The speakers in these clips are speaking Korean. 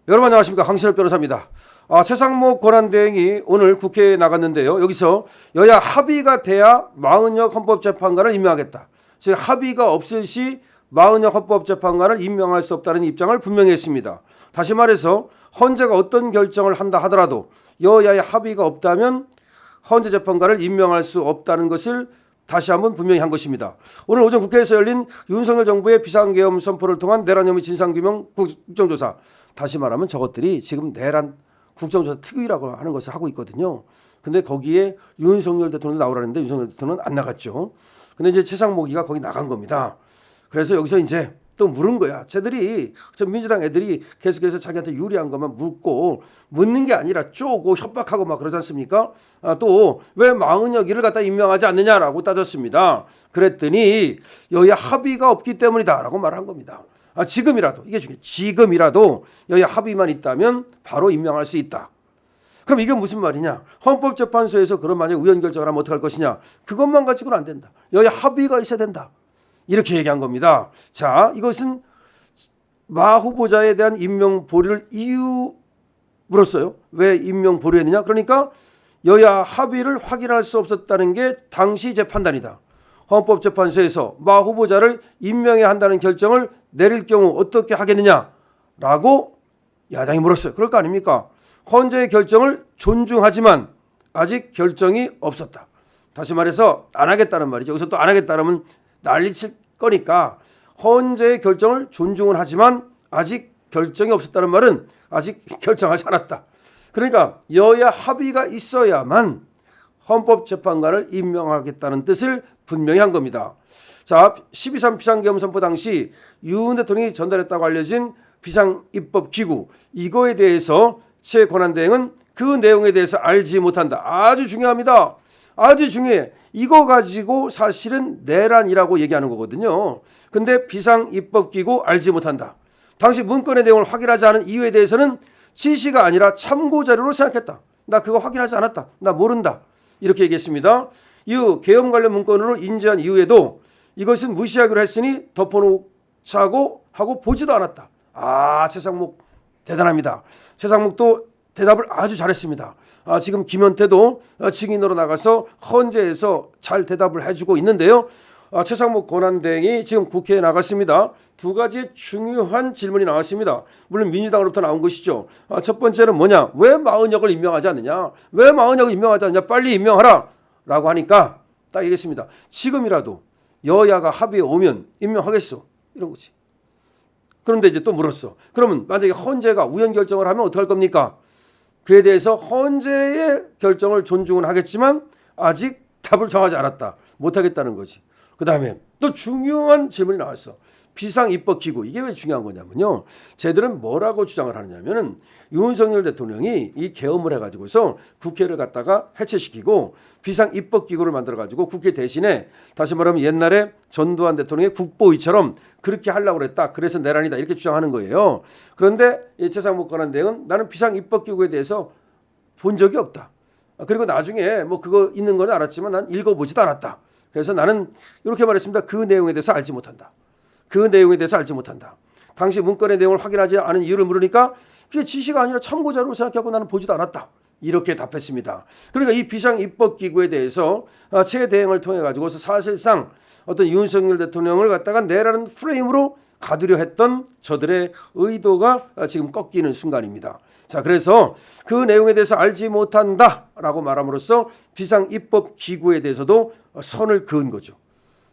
여러분 안녕하십니까, 강신업 변호사입니다. 최상목 권한대행이 오늘 국회에 나갔는데요. 여기서 여야 합의가 돼야 마은혁 헌법재판관을 임명하겠다. 즉 합의가 없을 시 마은혁 헌법재판관을 임명할 수 없다는 입장을 분명히 했습니다. 다시 말해서 헌재가 어떤 결정을 한다 하더라도 여야의 합의가 없다면 헌재 재판관을 임명할 수 없다는 것을 다시 한번 분명히 한 것입니다. 오늘 오전 국회에서 열린 윤석열 정부의 비상계엄 선포를 통한 내란 혐의 진상규명 국정조사, 다시 말하면 저것들이 지금 내란 국정조사 특위라고 하는 것을 하고 있거든요. 근데 거기에 윤석열 대통령이 나오라는데 윤석열 대통령은 안 나갔죠. 근데 이제 최상목이가 거기 나간 겁니다. 그래서 여기서 이제 또 물은 거야. 쟤들이, 저 민주당 애들이 계속해서 자기한테 유리한 것만 묻고, 묻는 게 아니라 쪼고 협박하고 막 그러지 않습니까? 또 왜 마은혁이를 갖다 임명하지 않느냐라고 따졌습니다. 그랬더니 여야 합의가 없기 때문이다라고 말한 겁니다. 지금이라도, 이게 중요해. 지금이라도 여야 합의만 있다면 바로 임명할 수 있다. 그럼 이게 무슨 말이냐? 헌법재판소에서 그런 만약에 의원결정을 하면 어떡할 것이냐? 그것만 가지고는 안 된다. 여야 합의가 있어야 된다. 이렇게 얘기한 겁니다. 자, 이것은 마 후보자에 대한 임명 보류를 물었어요. 왜 임명 보류했느냐? 그러니까 여야 합의를 확인할 수 없었다는 게 당시 제 판단이다. 헌법재판소에서 마 후보자를 임명해야 한다는 결정을 내릴 경우 어떻게 하겠느냐라고 야당이 물었어요. 그럴 거 아닙니까? 헌재의 결정을 존중하지만 아직 결정이 없었다. 다시 말해서 안 하겠다는 말이죠. 여기서 또 안 하겠다면 난리칠 거니까 헌재의 결정을 존중은 하지만 아직 결정이 없었다는 말은 아직 결정하지 않았다. 그러니까 여야 합의가 있어야만 헌법재판관을 임명하겠다는 뜻을 분명히 한 겁니다. 자, 12.3 비상계엄 선포 당시 윤 대통령이 전달했다고 알려진 비상입법기구, 이거에 대해서 최 권한대행은 그 내용에 대해서 알지 못한다. 아주 중요합니다. 아주 중요해. 이거 가지고 사실은 내란이라고 얘기하는 거거든요. 근데 비상입법기구 알지 못한다. 당시 문건의 내용을 확인하지 않은 이유에 대해서는 지시가 아니라 참고자료로 생각했다. 나 그거 확인하지 않았다. 나 모른다. 이렇게 얘기했습니다. 이후 계엄 관련 문건으로 인지한 이후에도 이것은 무시하기로 했으니 덮어놓자고 하고 보지도 않았다. 최상목 대단합니다. 최상목도 대답을 아주 잘했습니다. 지금 김현태도 증인으로 나가서 헌재에서 잘 대답을 해주고 있는데요. 최상목 권한대행이 지금 국회에 나갔습니다. 두 가지 중요한 질문이 나왔습니다. 물론 민주당으로부터 나온 것이죠. 첫 번째는 뭐냐? 왜 마은혁을 임명하지 않느냐? 왜 마은혁을 임명하지 않느냐? 빨리 임명하라! 라고 하니까 딱 얘기했습니다. 지금이라도 여야가 합의에 오면 임명하겠어. 이런 거지. 그런데 이제 또 물었어. 그러면 만약에 헌재가 우연 결정을 하면 어떡할 겁니까? 그에 대해서 헌재의 결정을 존중은 하겠지만 아직 답을 정하지 않았다. 못하겠다는 거지. 그 다음에 또 중요한 질문이 나왔어. 비상입법기구, 이게 왜 중요한 거냐면요. 쟤들은 뭐라고 주장을 하느냐면은 윤석열 대통령이 이 계엄을 해가지고서 국회를 갖다가 해체시키고 비상입법기구를 만들어가지고 국회 대신에, 다시 말하면 옛날에 전두환 대통령의 국보위처럼 그렇게 하려고 그랬다. 그래서 내란이다. 이렇게 주장하는 거예요. 그런데 최상목 권한대행은 나는 비상입법기구에 대해서 본 적이 없다. 그리고 나중에 뭐 그거 있는 건 알았지만 난 읽어보지도 않았다. 그래서 나는 이렇게 말했습니다. 그 내용에 대해서 알지 못한다. 그 내용에 대해서 알지 못한다. 당시 문건의 내용을 확인하지 않은 이유를 물으니까 그게 지시가 아니라 참고자료로 생각하고 나는 보지도 않았다. 이렇게 답했습니다. 그러니까 이 비상입법기구에 대해서 최 대행을 통해 가지고서 사실상 어떤 윤석열 대통령을 갖다가 내라는 프레임으로 가두려 했던 저들의 의도가 지금 꺾이는 순간입니다. 자, 그래서 그 내용에 대해서 알지 못한다라고 말함으로써 비상입법기구에 대해서도 선을 그은 거죠.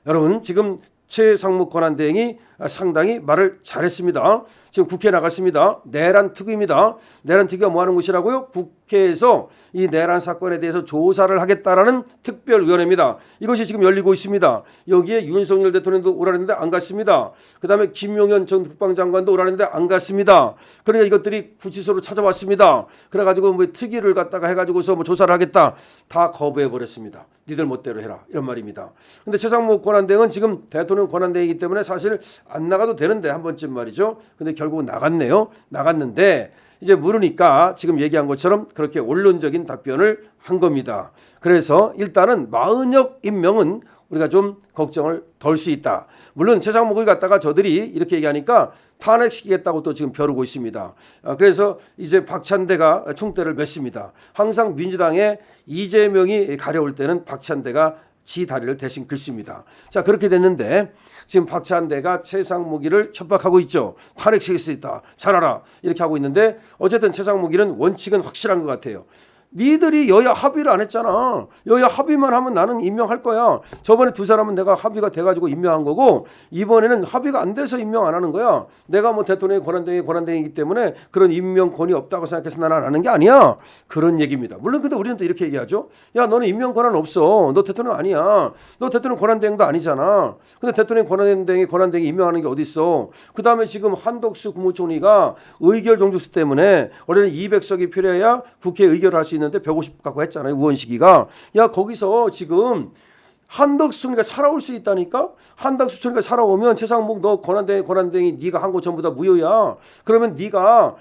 여러분, 지금 최상목 권한대행이 상당히 말을 잘했습니다. 지금 국회에 나갔습니다. 내란 특위입니다. 내란 특위가 뭐 하는 곳이라고요? 국회에서 이 내란 사건에 대해서 조사를 하겠다라는 특별위원회입니다. 이것이 지금 열리고 있습니다. 여기에 윤석열 대통령도 오라는데 안 갔습니다. 그다음에 김용현 전 국방장관도 오라는데 안 갔습니다. 그러니까 이것들이 구치소로 찾아왔습니다. 그래가지고 뭐 특위를 갖다가 해가지고서 뭐 조사를 하겠다. 다 거부해 버렸습니다. 니들 멋대로 해라, 이런 말입니다. 근데 최상목 권한대행은 지금 대통령 권한대행이기 때문에 사실 안 나가도 되는데 한 번쯤 말이죠. 근데 결국은 나갔네요. 나갔는데 이제 물으니까 지금 얘기한 것처럼 그렇게 원론적인 답변을 한 겁니다. 그래서 일단은 마은혁 임명은 우리가 좀 걱정을 덜 수 있다. 물론 최상목을 갖다가 저들이 이렇게 얘기하니까 탄핵시키겠다고 또 지금 벼르고 있습니다. 그래서 이제 박찬대가 총대를 맺습니다. 항상 민주당의 이재명이 가려울 때는 박찬대가 지 다리를 대신 긁습니다. 자, 그렇게 됐는데 지금 박찬대가 최상목이를 협박하고 있죠. 탄핵시킬 수 있다. 잘 알아. 이렇게 하고 있는데 어쨌든 최상목이는 원칙은 확실한 것 같아요. 니들이 여야 합의를 안 했잖아. 여야 합의만 하면 나는 임명할 거야. 저번에 두 사람은 내가 합의가 돼가지고 임명한 거고 이번에는 합의가 안 돼서 임명 안 하는 거야. 내가 뭐 대통령의 권한대행이기 때문에 그런 임명권이 없다고 생각해서 나는 안 하는 게 아니야. 그런 얘기입니다. 물론 근데 우리는 또 이렇게 얘기하죠. 야, 너는 임명 권한 없어. 너 대통령 아니야. 너 대통령 권한대행도 아니잖아. 근데 대통령 권한대행이 임명하는 게 어디 있어. 그다음에 지금 한덕수 국무총리가 의결 종족수 때문에 원래는 200석이 필요해야 국회에 의결을 할 수 있는데 150 갖고 했잖아요. 우원식이가. 야, 거기서 지금 한덕수 총리가 살아올 수 있다니까. 한덕수 총리가 살아오면 최상목 너 권한대행이 네가 한 거 전부 다 무효야. 그러면 네가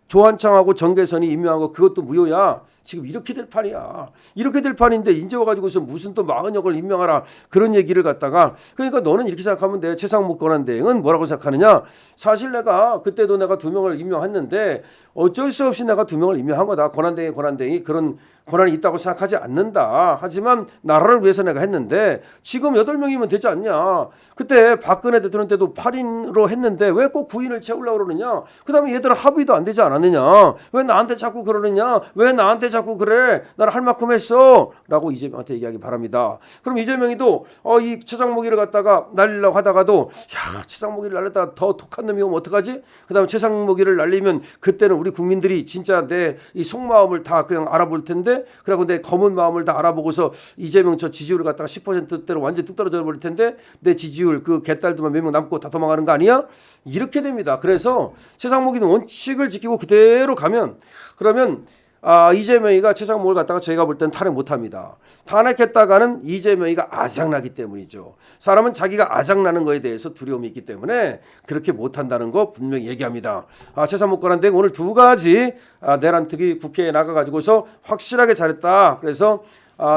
조한창하고 정계선이 임명한 거 그것도 무효야. 지금 이렇게 될 판이야. 이렇게 될 판인데 이제 와가지고서 무슨 또 마흔역을 임명하라 그런 얘기를 갖다가 그러니까 너는 이렇게 생각하면 돼. 최상목 권한대행은 뭐라고 생각하느냐. 사실 내가 그때도 내가 2명을 임명했는데 어쩔 수 없이 내가 2명을 임명한 거다. 권한대행이 그런 권한이 있다고 생각하지 않는다. 하지만 나라를 위해서 내가 했는데 지금 8명이면 되지 않냐. 그때 박근혜 대통령 때도 8인으로 했는데 왜 꼭 9인을 채우려고 그러느냐. 그 다음에 얘들은 합의도 안 되지 않았느냐. 왜 나한테 자꾸 그러느냐. 왜 나한테 자꾸 그래. 나는 할 만큼 했어. 라고 이재명한테 얘기하기 바랍니다. 그럼 이재명이도 이 최상목이를 갖다가 날리려고 하다가도 야, 최상목이를 날렸다가 더 독한 놈이 오면 어떡하지. 그 다음에 최상목이를 날리면 그때는 우리 국민들이 진짜 내 이 속마음을 다 그냥 알아볼 텐데 그리고 내 검은 마음을 다 알아보고서 이재명 저 지지율을 갖다가 10%대로 완전히 뚝 떨어져 버릴 텐데 내 지지율 그 개딸들만 몇 명 남고 다 도망가는 거 아니야? 이렇게 됩니다. 그래서 최상목이는 원칙을 지키고 그대로 가면 그러면 이재명이가 최상목을 갖다가 저희가 볼 때는 탄핵 못합니다. 탄핵했다가는 이재명이가 아작나기 때문이죠. 사람은 자기가 아작나는 거에 대해서 두려움이 있기 때문에 그렇게 못한다는 거 분명히 얘기합니다. 최상목 권한대행 오늘 2가지 내란특위 국회에 나가가지고서 확실하게 잘했다. 그래서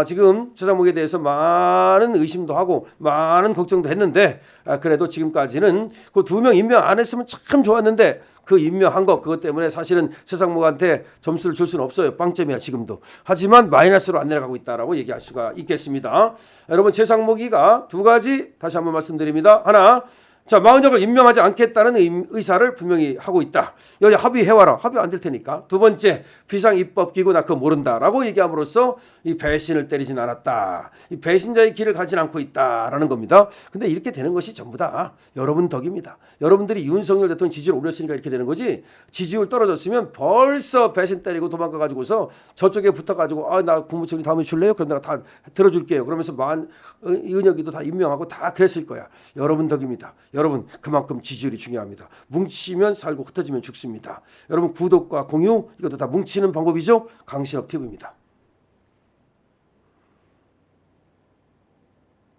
지금 최상목에 대해서 많은 의심도 하고 많은 걱정도 했는데 그래도 지금까지는 그 2명 임명 안 했으면 참 좋았는데 그 임명한 거 그것 때문에 사실은 최상목한테 점수를 줄 수는 없어요. 빵점이야 지금도. 하지만 마이너스로 안 내려가고 있다라고 얘기할 수가 있겠습니다. 여러분 최상목이가 2가지 다시 한번 말씀드립니다. 하나, 자, 마흔역을 임명하지 않겠다는 의사를 분명히 하고 있다. 여기 합의해와라. 합의 안 될 테니까. 2번째, 비상입법기구 나 그거 모른다라고 얘기함으로써 이 배신을 때리진 않았다. 이 배신자의 길을 가진 않고 있다라는 겁니다. 근데 이렇게 되는 것이 전부 다 여러분 덕입니다. 여러분들이 윤석열 대통령 지지율 올렸으니까 이렇게 되는 거지. 지지율 떨어졌으면 벌써 배신 때리고 도망가가지고서 저쪽에 붙어가지고 나 국무총리 다음에 줄래요? 그럼 내가 다 들어줄게요. 그러면서 은혁이도 다 임명하고 다 그랬을 거야. 여러분 덕입니다. 여러분 그만큼 지지율이 중요합니다. 뭉치면 살고 흩어지면 죽습니다. 여러분 구독과 공유 이것도 다 뭉치는 방법이죠. 강신업 TV입니다.